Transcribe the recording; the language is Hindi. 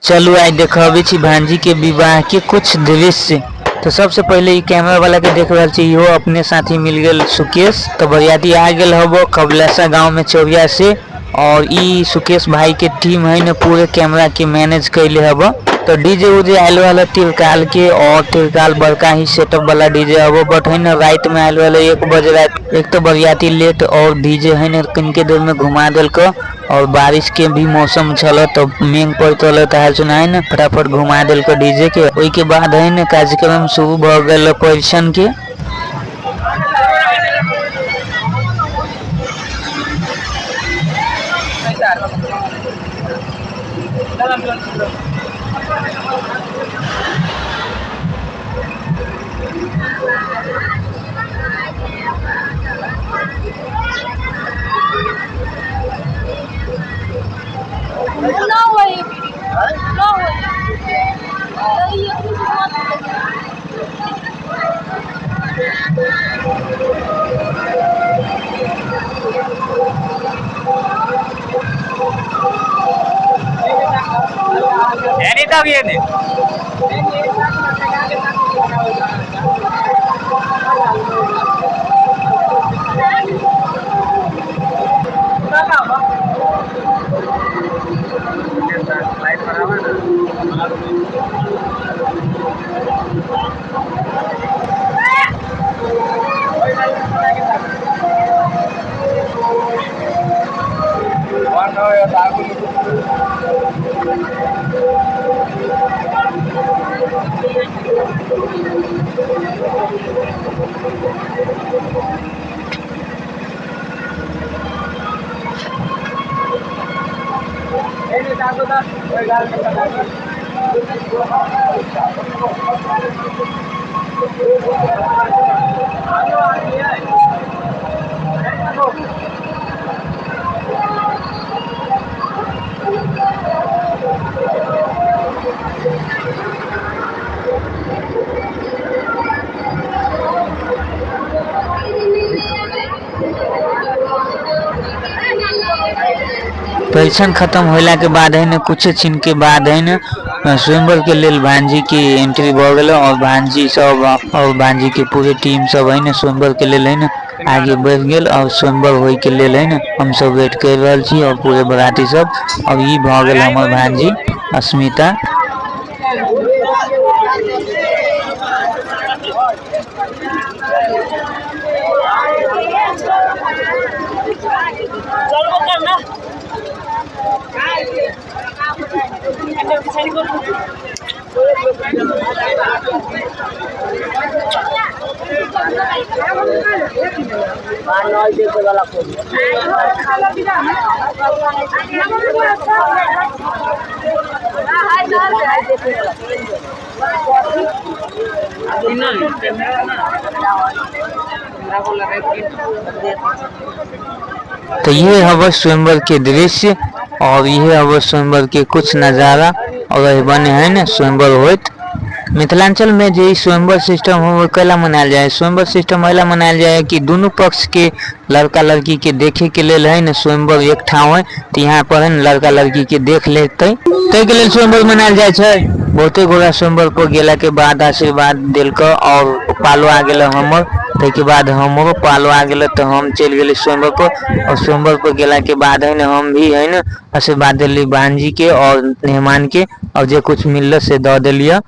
चलू आज देखबे छी भांजी के विवाह के कुछ दृश्य। तो सबसे पहले ई कैमरा वाला के देख रहा छी, इहो अपने साथी मिल गए सुकेश। तो बरियाती आ गए हबो कबलसा गांव में चौरिया से, और ई सुकेश भाई के टीम है न पूरे कैमरा के मैनेज कैले हबो। तो डीजे उजे आयल वाला तिरकाल के, और तिरकाल बड़का ही सेटअप वाला डीजे हबो। बट है न रात में आयल वाला 1 बजे रात। एक तो बरियाती लेट और डीजे है न किनके देर में घुमा दिल को, और बारिश के भी मौसम चल तो मेघ पड़त है सुना है न, फटाफट घुमा दिल को डीजे के। ओई के बाद है न कार्यक्रम शुरू भ गए परिशन के। Anita viene. परिशन खत्म होला के बाद है न कुछ छिन के बाद है न स्वयंवर के लेल भांजी की एंट्री भ गए, और भांजी सब और भांजी के पूरे टीम सब है न स्वयंवर के लेल है न आगे बढ़ गए। और स्वयंवर होय के लेल है न हम सब वेट कर रहा छी, और पूरे बराती सब। अब ई भ गए हमर भांजी अस्मिता। तो ये हवा स्वयंवर के दृश्य, और ये हवा स्वयंवर के कुछ नज़ारा। और बने है न स्वयंवर होत मिथिलांचल में जो स्वयंवर सिस्टम हो कैला मनायल जाए। स्वयंवर सिस्टम ऐला मनायल जाए कि दोनों पक्ष के लड़का लड़की के देखे के लेल है न स्वयंवर एक ठाव है, तो यहाँ पर है न लड़का लड़की के देख लेते तै के लेल स्वयंवर मनायल जाए छे। बहुते गोरा स्वयंवर पर गेला के बाद आशीर्वाद दिल को, और पालो आ गए हमर। तै के बाद हमरो पालो आ गए तो हम चल गए स्वयंवर पर, और स्वयंवर पर गेला के बाद है न हम भी है न आशीर्वाद दिली भांजी के और मेहमान के, और जो कुछ मिलल से द दिलिया।